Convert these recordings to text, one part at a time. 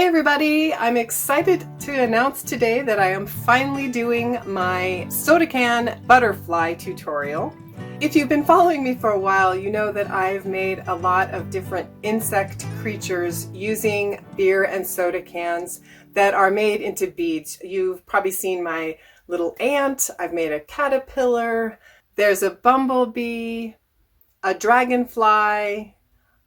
everybody, I'm excited to announce today that I am finally doing my soda can butterfly tutorial. If you've been following me for a while, you know that I've made a lot of different insect creatures using beer and soda cans that are made into beads. You've probably seen my little ant, I've made a caterpillar, there's a bumblebee, a dragonfly,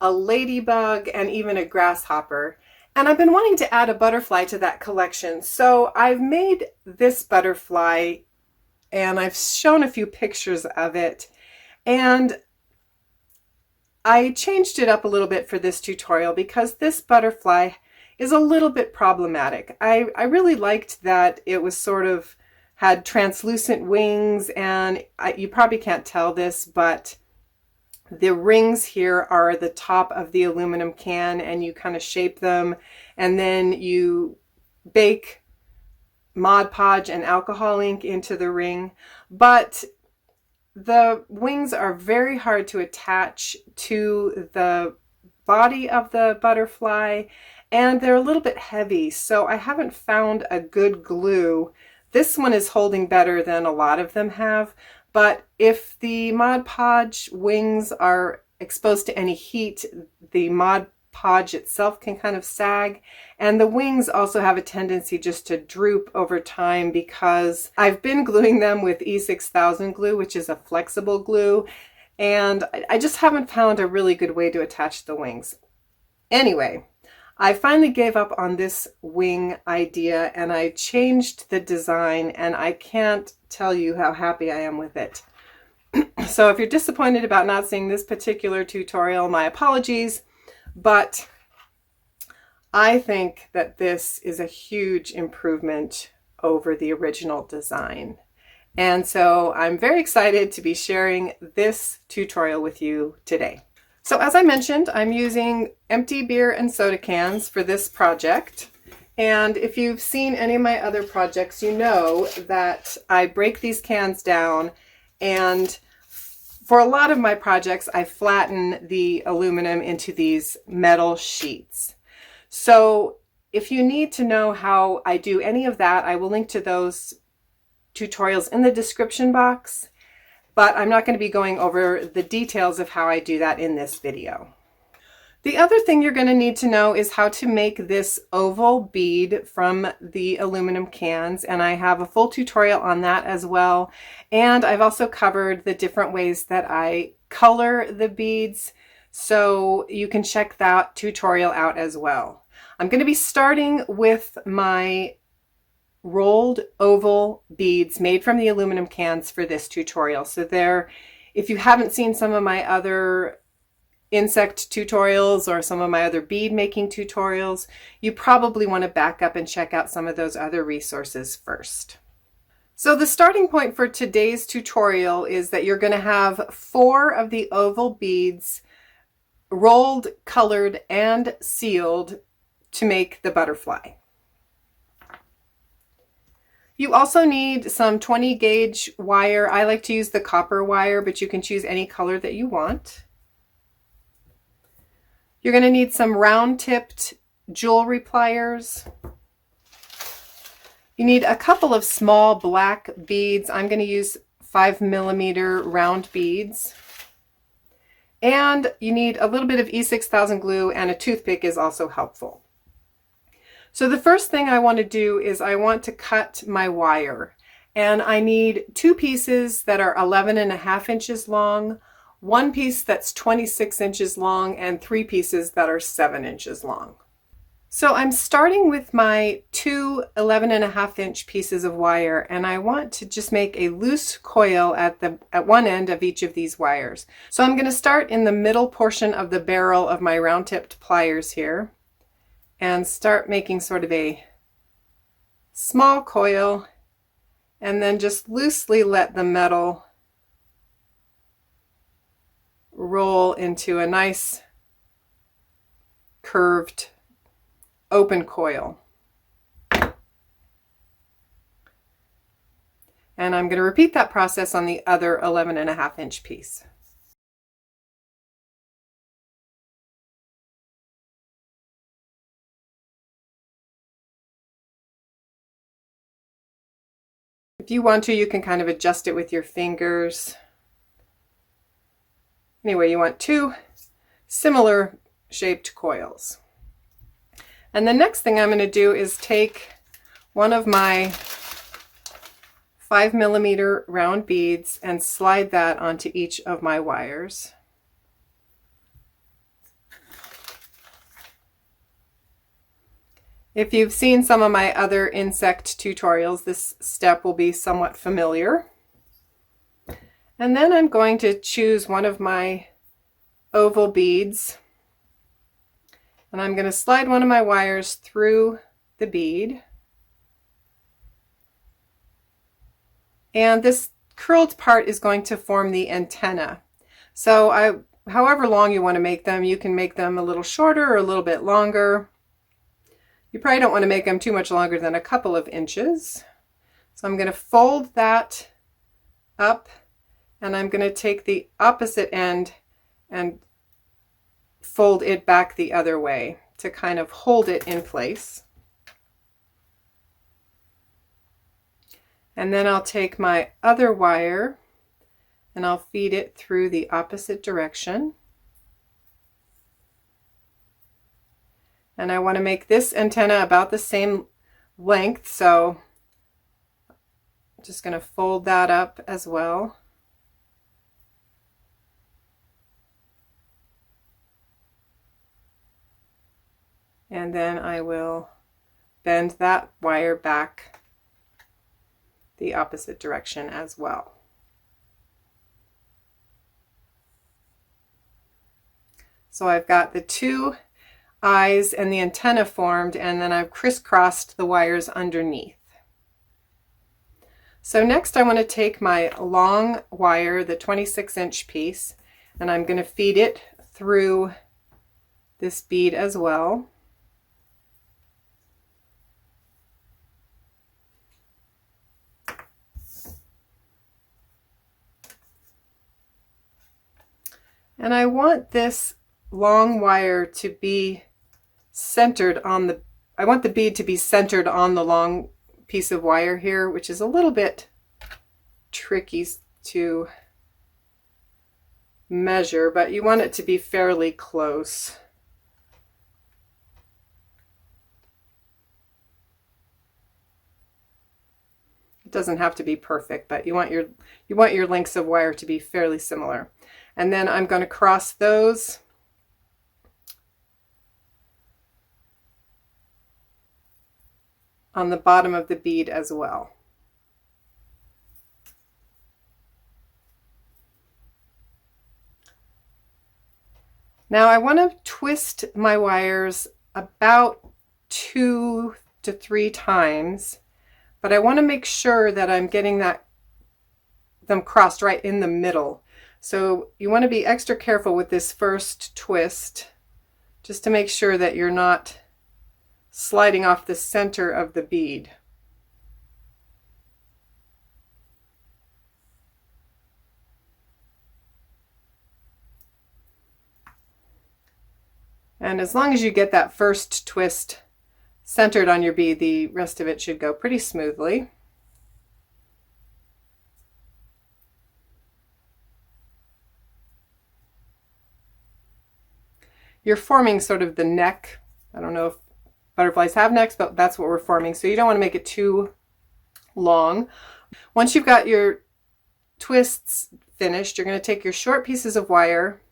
a ladybug, and even a grasshopper. And I've been wanting to add a butterfly to that collection. So I've made this butterfly and I've shown a few pictures of it. And I changed it up a little bit for this tutorial because this butterfly is a little bit problematic. I really liked that it was sort of had translucent wings, and you probably can't tell this, but the rings here are the top of the aluminum can, and you kind of shape them, and then you bake Mod Podge and alcohol ink into the ring. But the wings are very hard to attach to the body of the butterfly, and they're a little bit heavy, so I haven't found a good glue. This one is holding better than a lot of them have. But if the Mod Podge wings are exposed to any heat, the Mod Podge itself can kind of sag. And the wings also have a tendency just to droop over time because I've been gluing them with E6000 glue, which is a flexible glue. And I just haven't found a really good way to attach the wings. Anyway, I finally gave up on this wing idea and I changed the design, and I can't tell you how happy I am with it. So if you're disappointed about not seeing this particular tutorial, my apologies, but I think that this is a huge improvement over the original design. And so I'm very excited to be sharing this tutorial with you today. So as I mentioned, I'm using empty beer and soda cans for this project. And if you've seen any of my other projects, you know that I break these cans down, and for a lot of my projects, I flatten the aluminum into these metal sheets. So if you need to know how I do any of that, I will link to those tutorials in the description box. But I'm not going to be going over the details of how I do that in this video. The other thing you're going to need to know is how to make this oval bead from the aluminum cans, and I have a full tutorial on that as well. And I've also covered the different ways that I color the beads, so you can check that tutorial out as well. I'm going to be starting with my rolled oval beads made from the aluminum cans for this tutorial. So if you haven't seen some of my other insect tutorials or some of my other bead making tutorials, you probably want to back up and check out some of those other resources first. So the starting point for today's tutorial is that you're going to have 4 of the oval beads rolled, colored, and sealed to make the butterfly. You also need some 20 gauge wire. I like to use the copper wire, but you can choose any color that you want. You're going to need some round tipped jewelry pliers. You need a couple of small black beads. I'm going to use 5mm round beads. And you need a little bit of E6000 glue, and a toothpick is also helpful. So the first thing I want to do is I want to cut my wire, and I need 2 pieces that are 11.5 inches long, 1 piece that's 26 inches long, and 3 pieces that are 7 inches long. So I'm starting with my 2 11.5 inch pieces of wire, and I want to just make a loose coil at one end of each of these wires. So I'm going to start in the middle portion of the barrel of my round tipped pliers here, and start making sort of a small coil, and then just loosely let the metal roll into a nice curved open coil. And I'm going to repeat that process on the other 11.5 inch piece. If you want to, you can kind of adjust it with your fingers. Anyway, you want 2 similar shaped coils. And the next thing I'm going to do is take one of my 5mm round beads and slide that onto each of my wires. If you've seen some of my other insect tutorials, this step will be somewhat familiar. And then I'm going to choose one of my oval beads, and I'm going to slide one of my wires through the bead. And this curled part is going to form the antenna. So however long you want to make them, you can make them a little shorter or a little bit longer. You probably don't want to make them too much longer than a couple of inches. So I'm going to fold that up, and I'm going to take the opposite end and fold it back the other way to kind of hold it in place. And then I'll take my other wire and I'll feed it through the opposite direction. And I want to make this antenna about the same length, so I'm just going to fold that up as well. And then I will bend that wire back the opposite direction as well. So I've got the 2 eyes and the antenna formed, and then I've crisscrossed the wires underneath. So next I want to take my long wire, the 26-inch piece, and I'm going to feed it through this bead as well. And I want this long wire to be centered on the, I want the bead to be centered on the long piece of wire here, which is a little bit tricky to measure, but you want it to be fairly close. It doesn't have to be perfect, but you want your lengths of wire to be fairly similar. And then I'm going to cross those on the bottom of the bead as well. Now I want to twist my wires about 2 to 3 times, but I want to make sure that I'm getting them crossed right in the middle. So you want to be extra careful with this first twist, just to make sure that you're not sliding off the center of the bead. And as long as you get that first twist centered on your bead, the rest of it should go pretty smoothly. You're forming sort of the neck. I don't know if butterflies have necks, but that's what we're forming. So you don't want to make it too long. Once you've got your twists finished, you're going to take your short pieces of wire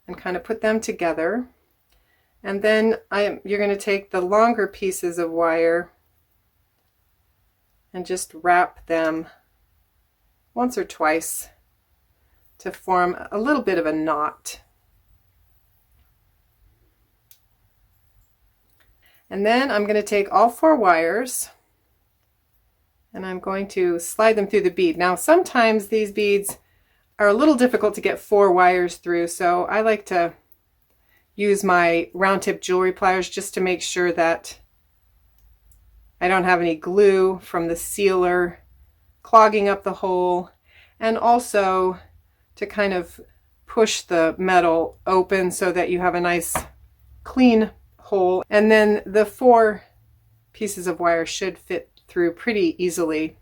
and kind of put them together. And then you're going to take the longer pieces of wire and just wrap them once or twice to form a little bit of a knot. And then I'm going to take all 4 wires and I'm going to slide them through the bead. Now sometimes these beads are a little difficult to get 4 wires through, so I like to use my round tip jewelry pliers just to make sure that I don't have any glue from the sealer clogging up the hole, and also to kind of push the metal open so that you have a nice clean hole. And then the 4 pieces of wire should fit through pretty easily.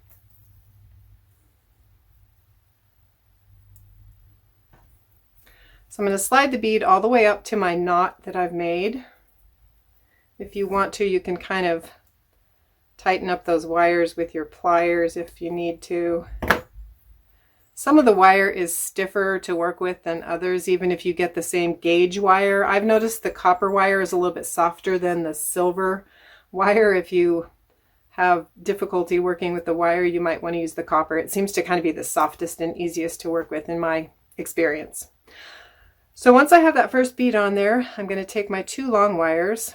So I'm going to slide the bead all the way up to my knot that I've made. If you want to, you can kind of tighten up those wires with your pliers if you need to. Some of the wire is stiffer to work with than others, even if you get the same gauge wire. I've noticed the copper wire is a little bit softer than the silver wire. If you have difficulty working with the wire, you might want to use the copper. It seems to kind of be the softest and easiest to work with in my experience. So once I have that first bead on there, I'm going to take my 2 long wires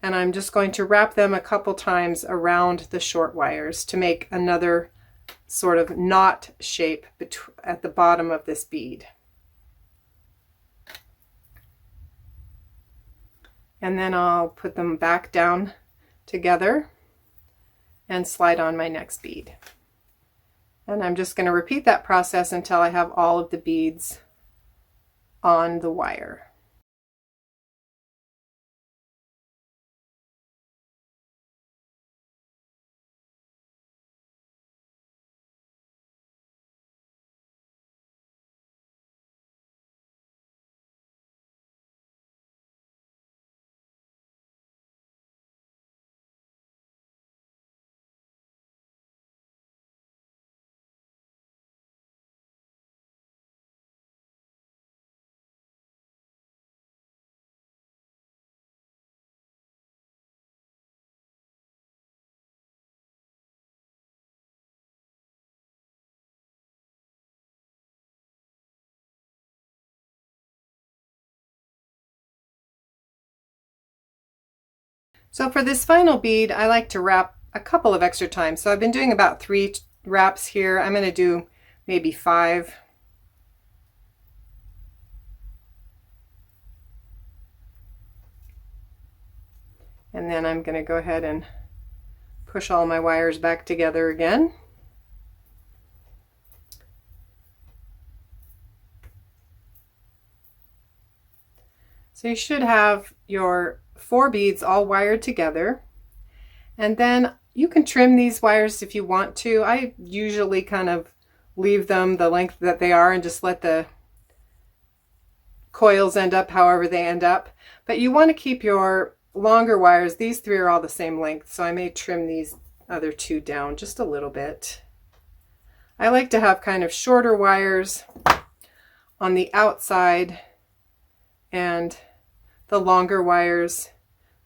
and I'm just going to wrap them a couple times around the short wires to make another sort of knot shape at the bottom of this bead. And then I'll put them back down together and slide on my next bead. And I'm just going to repeat that process until I have all of the beads on the wire. So for this final bead, I like to wrap a couple of extra times. So I've been doing about 3 wraps here. I'm going to do maybe 5. And then I'm going to go ahead and push all my wires back together again. So you should have your 4 beads all wired together, and then you can trim these wires if you want to. I usually kind of leave them the length that they are and just let the coils end up however they end up. But you want to keep your longer wires. These 3 are all the same length, so I may trim these other 2 down just a little bit. I like to have kind of shorter wires on the outside and the longer wires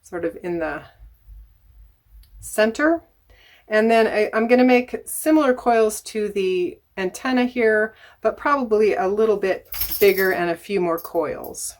sort of in the center. And then I'm going to make similar coils to the antenna here, but probably a little bit bigger and a few more coils.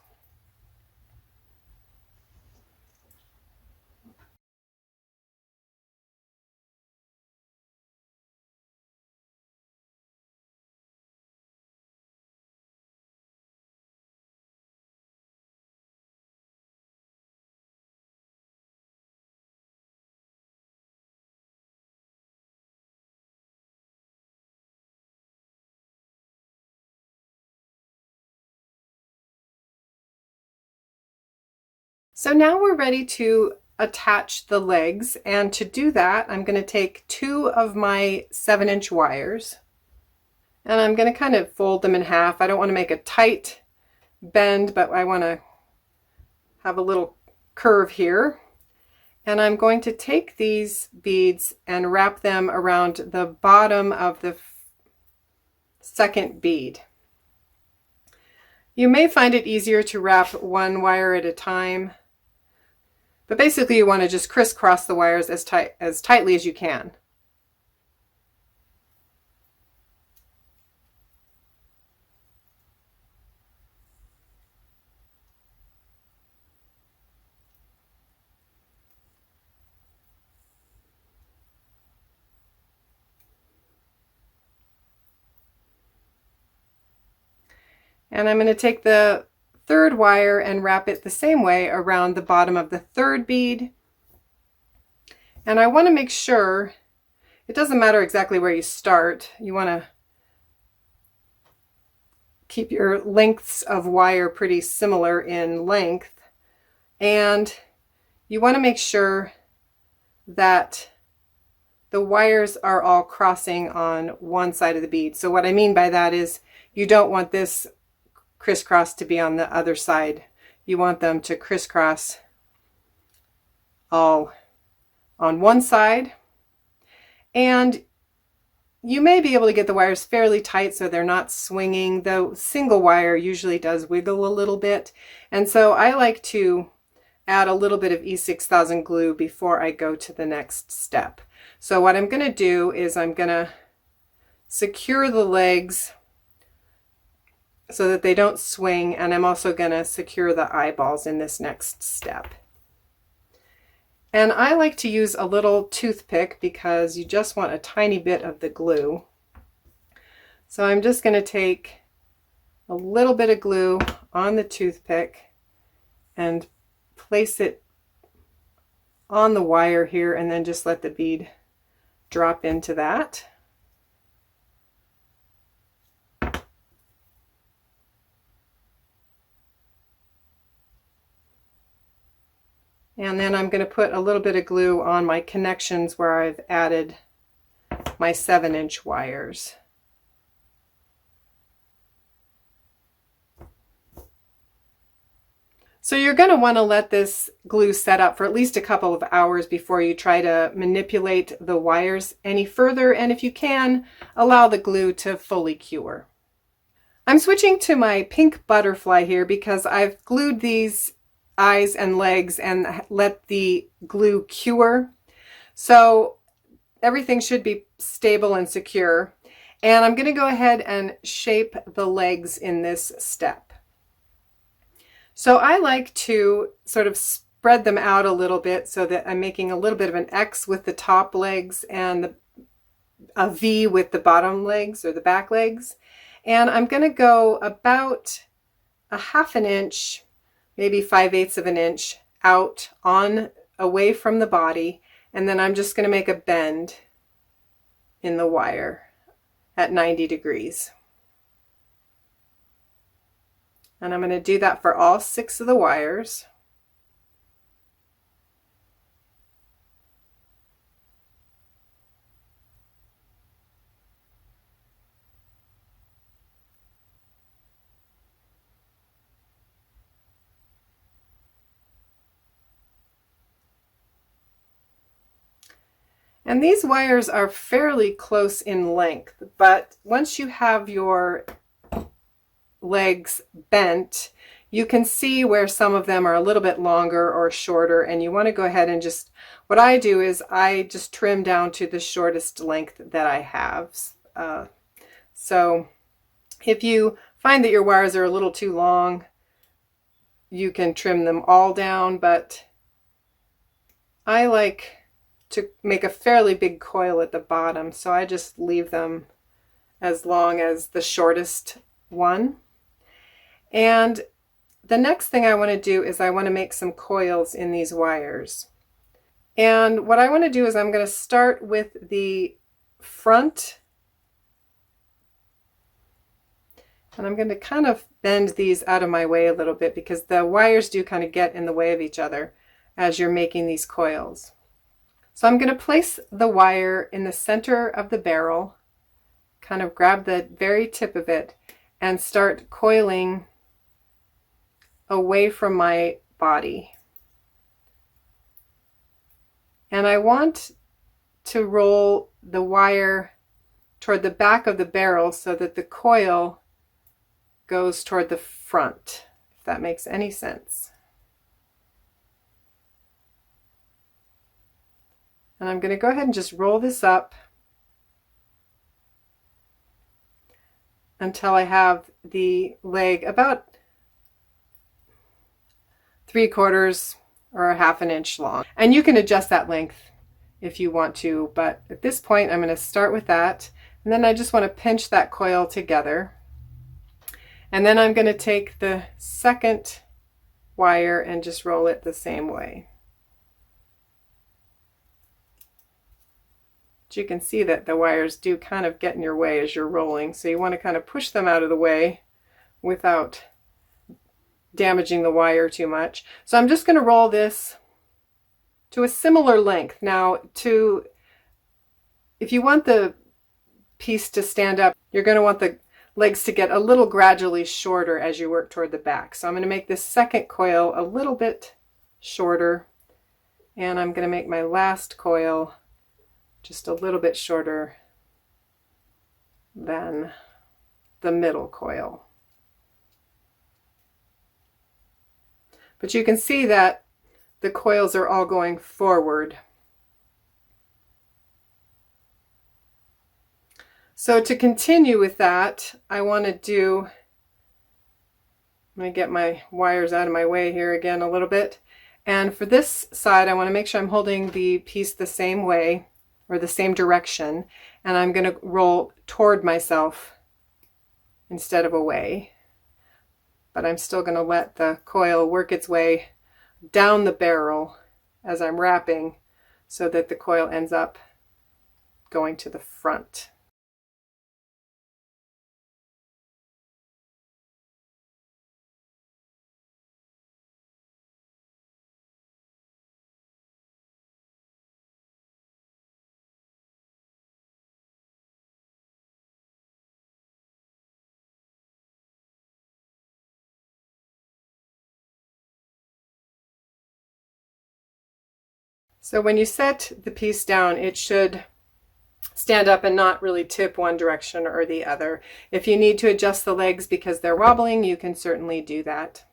So now we're ready to attach the legs, and to do that I'm going to take 2 of my 7-inch wires and I'm going to kind of fold them in half. I don't want to make a tight bend, but I want to have a little curve here. And I'm going to take these beads and wrap them around the bottom of the second bead. You may find it easier to wrap 1 wire at a time, but basically you want to just crisscross the wires as tightly as you can. And I'm going to take the 3rd wire and wrap it the same way around the bottom of the 3rd bead. And I want to make sure, it doesn't matter exactly where you start, you want to keep your lengths of wire pretty similar in length, and you want to make sure that the wires are all crossing on one side of the bead. So what I mean by that is you don't want this crisscross to be on the other side. You want them to crisscross all on one side. And you may be able to get the wires fairly tight so they're not swinging. The single wire usually does wiggle a little bit. And so I like to add a little bit of E6000 glue before I go to the next step. So what I'm going to do is I'm going to secure the legs so that they don't swing, and I'm also going to secure the eyeballs in this next step. And I like to use a little toothpick because you just want a tiny bit of the glue. So I'm just going to take a little bit of glue on the toothpick and place it on the wire here, and then just let the bead drop into that. And then I'm going to put a little bit of glue on my connections where I've added my 7-inch wires. So you're going to want to let this glue set up for at least a couple of hours before you try to manipulate the wires any further, and if you can, allow the glue to fully cure. I'm switching to my pink butterfly here because I've glued these eyes and legs and let the glue cure. So everything should be stable and secure. And I'm going to go ahead and shape the legs in this step. So I like to sort of spread them out a little bit so that I'm making a little bit of an X with the top legs and a V with the bottom legs or the back legs. And I'm going to go about a 1/2 inch, maybe 5/8 of an inch out on away from the body, and then I'm just going to make a bend in the wire at 90 degrees. And I'm going to do that for all 6 of the wires. And these wires are fairly close in length, but once you have your legs bent, you can see where some of them are a little bit longer or shorter, and you want to go ahead and just, what I do is I just trim down to the shortest length that I have. So if you find that your wires are a little too long, you can trim them all down, but I like to make a fairly big coil at the bottom, so I just leave them as long as the shortest one. And the next thing I want to do is I want to make some coils in these wires. And what I want to do is I'm going to start with the front, and I'm going to kind of bend these out of my way a little bit because the wires do kind of get in the way of each other as you're making these coils. So I'm going to place the wire in the center of the barrel, kind of grab the very tip of it, and start coiling away from my body. And I want to roll the wire toward the back of the barrel so that the coil goes toward the front, if that makes any sense. And I'm going to go ahead and just roll this up until I have the leg about 3/4 or a 1/2 inch long. And you can adjust that length if you want to, but at this point I'm going to start with that, and then I just want to pinch that coil together. And then I'm going to take the second wire and just roll it the same way. But you can see that the wires do kind of get in your way as you're rolling, so you want to kind of push them out of the way without damaging the wire too much. So I'm just going to roll this to a similar length. Now, to if you want the piece to stand up, you're going to want the legs to get a little gradually shorter as you work toward the back. So I'm going to make this second coil a little bit shorter, and I'm going to make my last coil just a little bit shorter than the middle coil. But you can see that the coils are all going forward. So to continue with that, I want to do, I'm going to get my wires out of my way here again a little bit. And for this side, I want to make sure I'm holding the piece the same way, or the same direction, and I'm going to roll toward myself instead of away. But I'm still going to let the coil work its way down the barrel as I'm wrapping so that the coil ends up going to the front. So when you set the piece down, it should stand up and not really tip one direction or the other. If you need to adjust the legs because they're wobbling, you can certainly do that.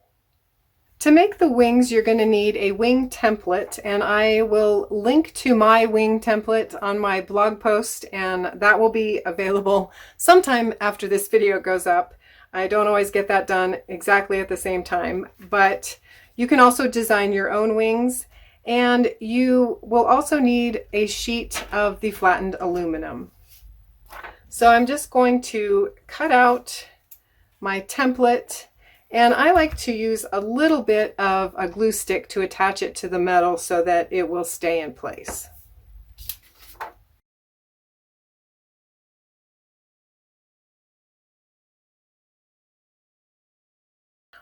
To make the wings, you're going to need a wing template, and I will link to my wing template on my blog post, and that will be available sometime after this video goes up. I don't always get that done exactly at the same time, but you can also design your own wings. And you will also need a sheet of the flattened aluminum. So I'm just going to cut out my template, and I like to use a little bit of a glue stick to attach it to the metal so that it will stay in place.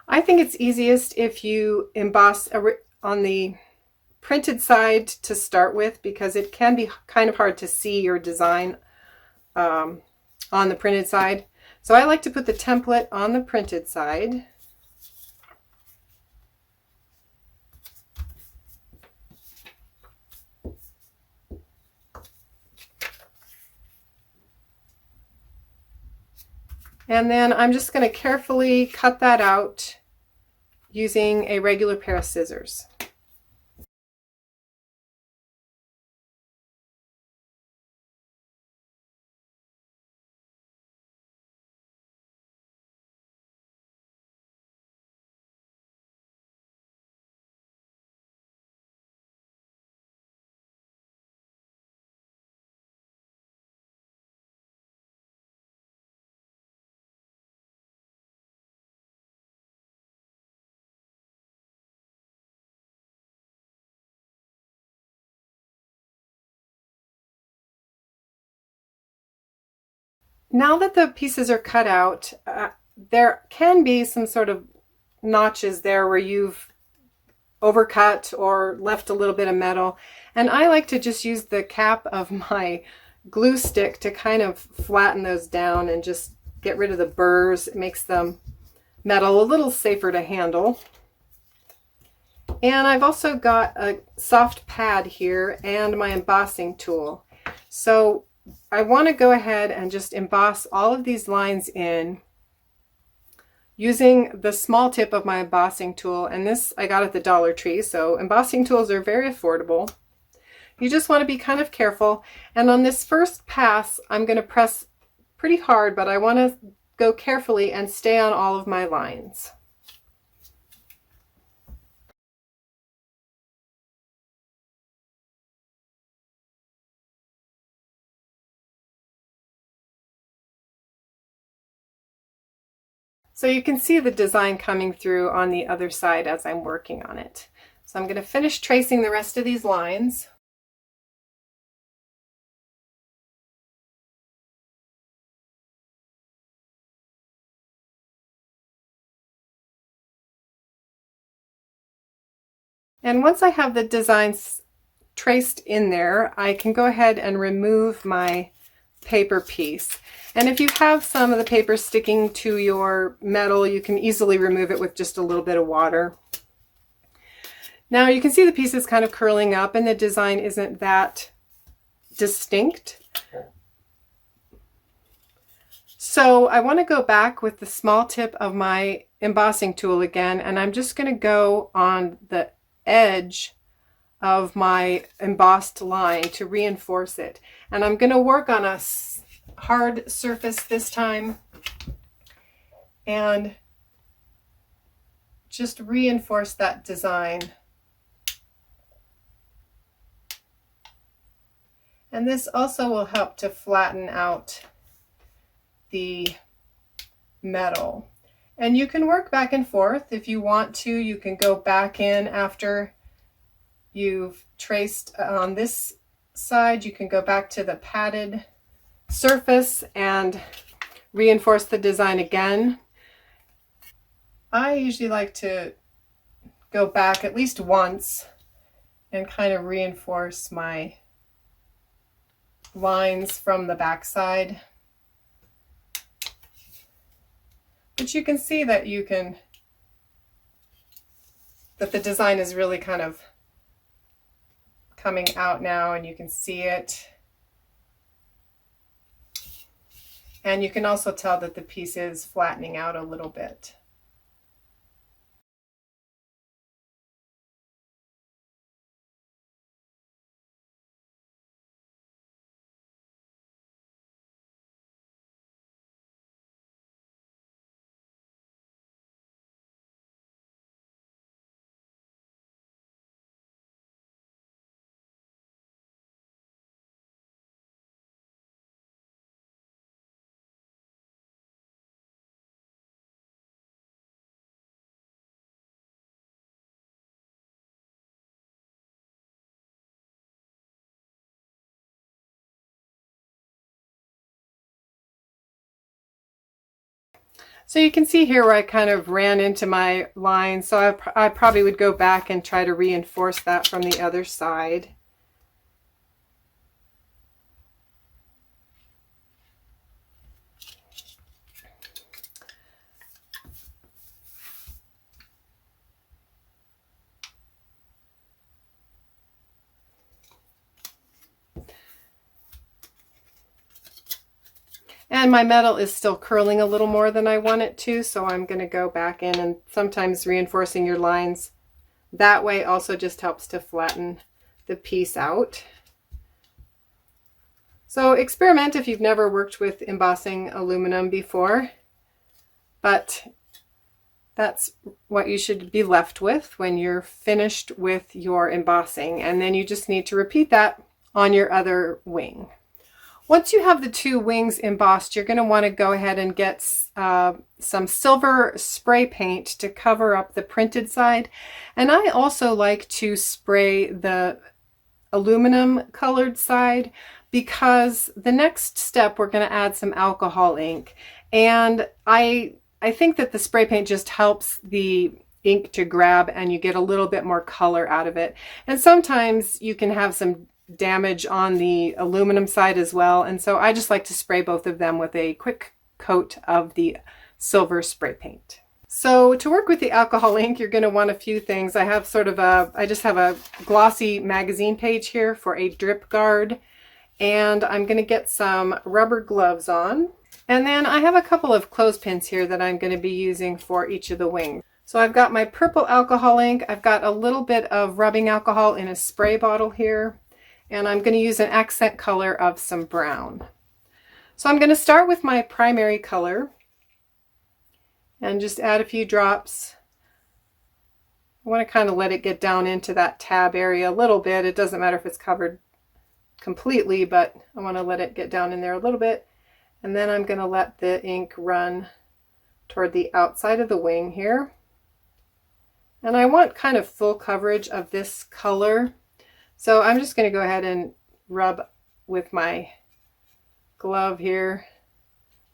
I think it's easiest if you emboss on the printed side to start with, because it can be kind of hard to see your design on the printed side. So I like to put the template on the printed side. And then I'm just going to carefully cut that out using a regular pair of scissors. Now that the pieces are cut out, there can be some sort of notches there where you've overcut or left a little bit of metal. And I like to just use the cap of my glue stick to kind of flatten those down and just get rid of the burrs. It makes the metal a little safer to handle. And I've also got a soft pad here and my embossing tool. So I want to go ahead and just emboss all of these lines in using the small tip of my embossing tool. And this I got at the Dollar Tree, so embossing tools are very affordable. You just want to be kind of careful. And on this first pass, I'm going to press pretty hard, but I want to go carefully and stay on all of my lines. So you can see the design coming through on the other side as I'm working on it. So I'm going to finish tracing the rest of these lines. And once I have the designs traced in there, I can go ahead and remove my paper piece. And if you have some of the paper sticking to your metal, you can easily remove it with just a little bit of water. Now you can see the piece is kind of curling up and the design isn't that distinct. So I want to go back with the small tip of my embossing tool again, and I'm just going to go on the edge of my embossed line to reinforce it. And I'm going to work on a hard surface this time and just reinforce that design. And this also will help to flatten out the metal. And you can work back and forth if you want to. You can go back in after you've traced on this side. You can go back to the padded surface and reinforce the design again. I usually like to go back at least once and kind of reinforce my lines from the back side. But you can see that that the design is really kind of coming out now, and you can see it. And you can also tell that the piece is flattening out a little bit. So you can see here where I kind of ran into my line, so I probably would go back and try to reinforce that from the other side. And my metal is still curling a little more than I want it to, so I'm going to go back in, and sometimes reinforcing your lines that way also just helps to flatten the piece out. So experiment if you've never worked with embossing aluminum before, but that's what you should be left with when you're finished with your embossing, and then you just need to repeat that on your other wing. Once you have the two wings embossed, you're going to want to go ahead and get some silver spray paint to cover up the printed side. And I also like to spray the aluminum colored side, because the next step we're going to add some alcohol ink. And I think that the spray paint just helps the ink to grab and you get a little bit more color out of it. And sometimes you can have some damage on the aluminum side as well, and so I just like to spray both of them with a quick coat of the silver spray paint. So to work with the alcohol ink, you're going to want a few things. I just have a glossy magazine page here for a drip guard, and I'm going to get some rubber gloves on, and then I have a couple of clothespins here that I'm going to be using for each of the wings. So I've got my purple alcohol ink, I've got a little bit of rubbing alcohol in a spray bottle here, and I'm going to use an accent color of some brown. So I'm going to start with my primary color and just add a few drops. I want to kind of let it get down into that tab area a little bit. It doesn't matter if it's covered completely, but I want to let it get down in there a little bit. And then I'm going to let the ink run toward the outside of the wing here. And I want kind of full coverage of this color. So I'm just going to go ahead and rub with my glove here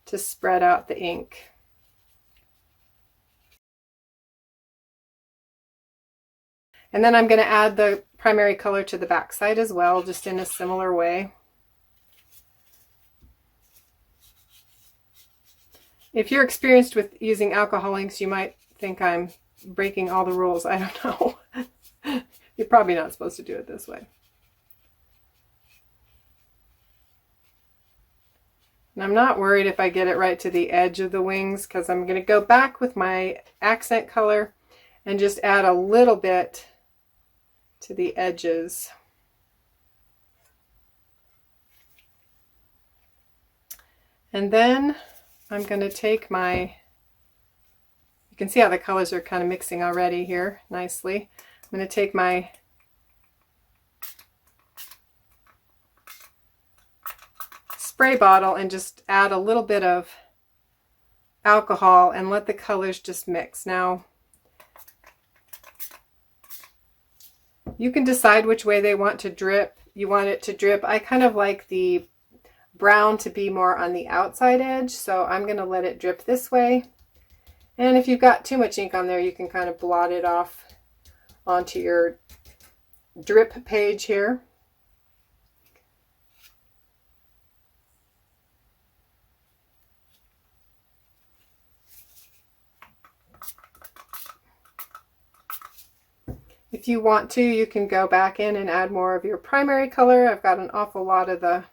to spread out the ink. And then I'm going to add the primary color to the back side as well, just in a similar way. If you're experienced with using alcohol inks, you might think I'm breaking all the rules. I don't know. You're probably not supposed to do it this way. And I'm not worried if I get it right to the edge of the wings, because I'm going to go back with my accent color and just add a little bit to the edges. And then I'm going to take my, you can see how the colors are kind of mixing already here nicely. I'm going to take my spray bottle and just add a little bit of alcohol and let the colors just mix. Now, you can decide which way they want to drip. You want it to drip. I kind of like the brown to be more on the outside edge, so I'm going to let it drip this way. And if you've got too much ink on there, you can kind of blot it off onto your drip page here. If you want to, you can go back in and add more of your primary color. I've got an awful lot of the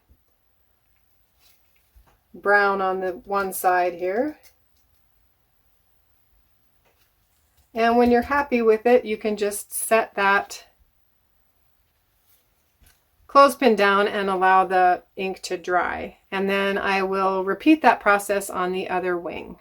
brown on the one side here. And when you're happy with it, you can just set that clothespin down and allow the ink to dry. And then I will repeat that process on the other wing.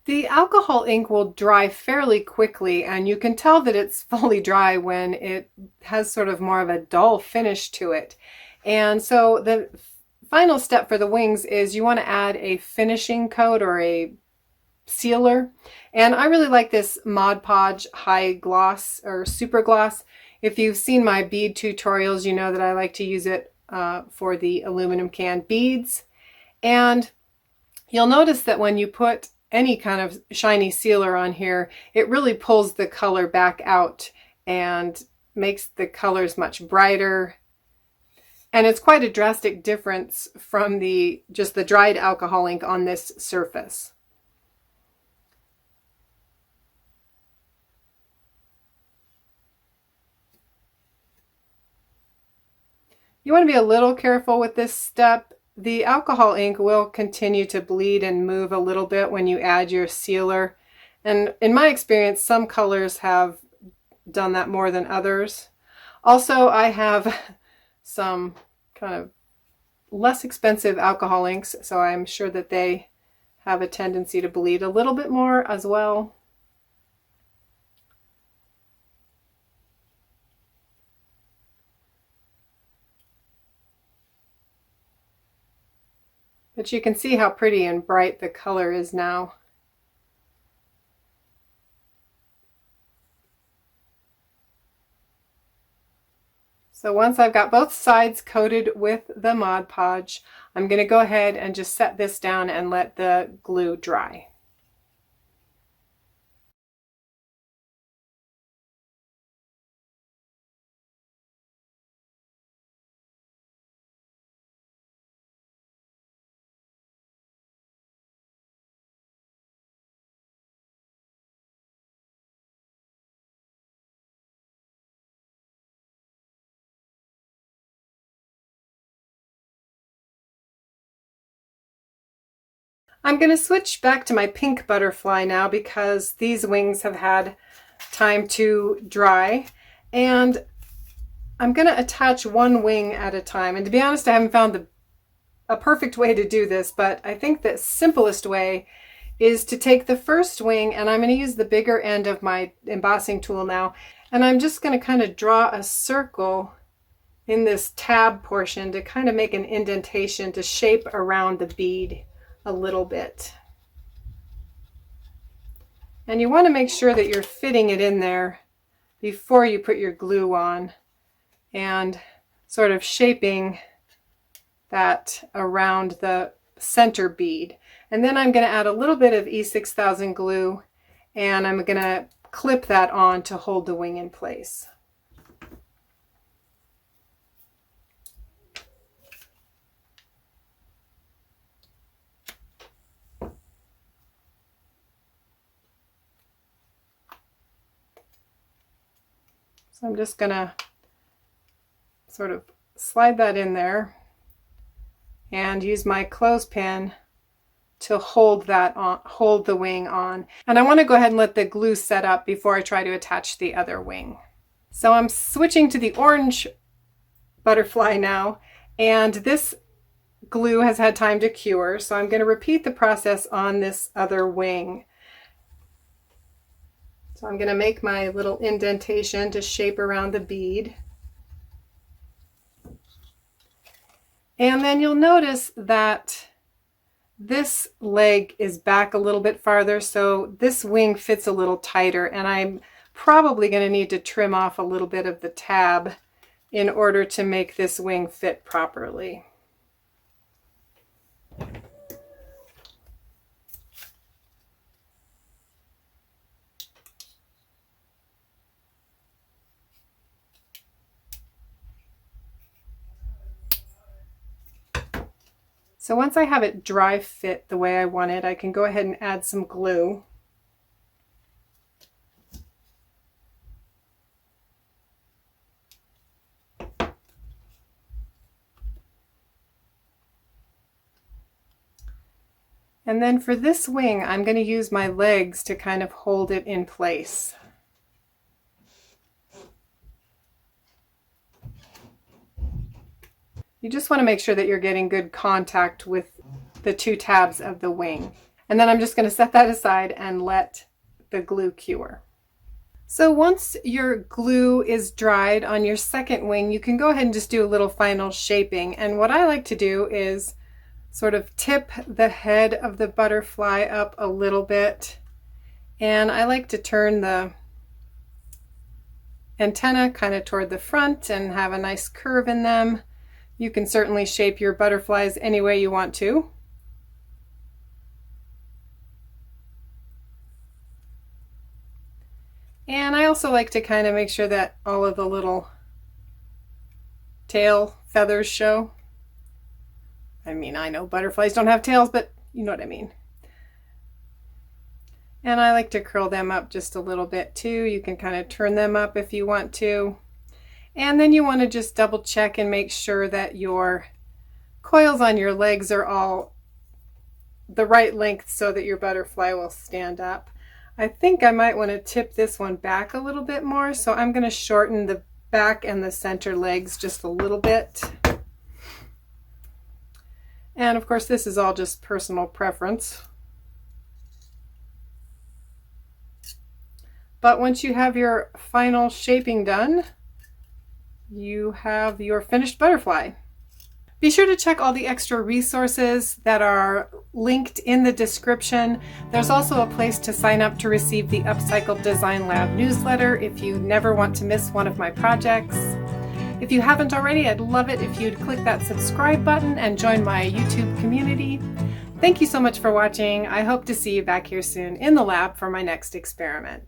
The alcohol ink will dry fairly quickly, and you can tell that it's fully dry when it has sort of more of a dull finish to it. And so the final step for the wings is you want to add a finishing coat or a sealer. And I really like this Mod Podge High Gloss or Super Gloss. If you've seen my bead tutorials, you know that I like to use it for the aluminum can beads. And you'll notice that when you put any kind of shiny sealer on here, it really pulls the color back out and makes the colors much brighter. And it's quite a drastic difference from just the dried alcohol ink on this surface. You want to be a little careful with this step. The alcohol ink will continue to bleed and move a little bit when you add your sealer. And in my experience, some colors have done that more than others. Also, I have some kind of less expensive alcohol inks, so I'm sure that they have a tendency to bleed a little bit more as well. But you can see how pretty and bright the color is now. So once I've got both sides coated with the Mod Podge, I'm going to go ahead and just set this down and let the glue dry. I'm going to switch back to my pink butterfly now because these wings have had time to dry, and I'm going to attach one wing at a time. And to be honest, I haven't found the a perfect way to do this, but I think the simplest way is to take the first wing, and I'm going to use the bigger end of my embossing tool now, and I'm just going to kind of draw a circle in this tab portion to kind of make an indentation to shape around the bead a little bit. And you want to make sure that you're fitting it in there before you put your glue on and sort of shaping that around the center bead. And then I'm going to add a little bit of E6000 glue, and I'm going to clip that on to hold the wing in place. So I'm just going to sort of slide that in there and use my clothespin to hold that on, hold the wing on. And I want to go ahead and let the glue set up before I try to attach the other wing. So I'm switching to the orange butterfly now, and this glue has had time to cure, so I'm going to repeat the process on this other wing. So I'm going to make my little indentation to shape around the bead. And then you'll notice that this leg is back a little bit farther, so this wing fits a little tighter, and I'm probably going to need to trim off a little bit of the tab in order to make this wing fit properly. So once I have it dry fit the way I want it, I can go ahead and add some glue. And then for this wing, I'm going to use my legs to kind of hold it in place. You just want to make sure that you're getting good contact with the two tabs of the wing. And then I'm just going to set that aside and let the glue cure. So once your glue is dried on your second wing, you can go ahead and just do a little final shaping. And what I like to do is sort of tip the head of the butterfly up a little bit. And I like to turn the antenna kind of toward the front and have a nice curve in them. You can certainly shape your butterflies any way you want to. And I also like to kind of make sure that all of the little tail feathers show. I mean, I know butterflies don't have tails, but you know what I mean. And I like to curl them up just a little bit too. You can kind of turn them up if you want to. And then you want to just double check and make sure that your coils on your legs are all the right length so that your butterfly will stand up. I think I might want to tip this one back a little bit more, so I'm going to shorten the back and the center legs just a little bit. And of course, this is all just personal preference. But once you have your final shaping done, you have your finished butterfly. Be sure to check all the extra resources that are linked in the description. There's also a place to sign up to receive the Upcycled Design Lab newsletter if you never want to miss one of my projects. If you haven't already, I'd love it if you'd click that subscribe button and join my YouTube community. Thank you so much for watching. I hope to see you back here soon in the lab for my next experiment.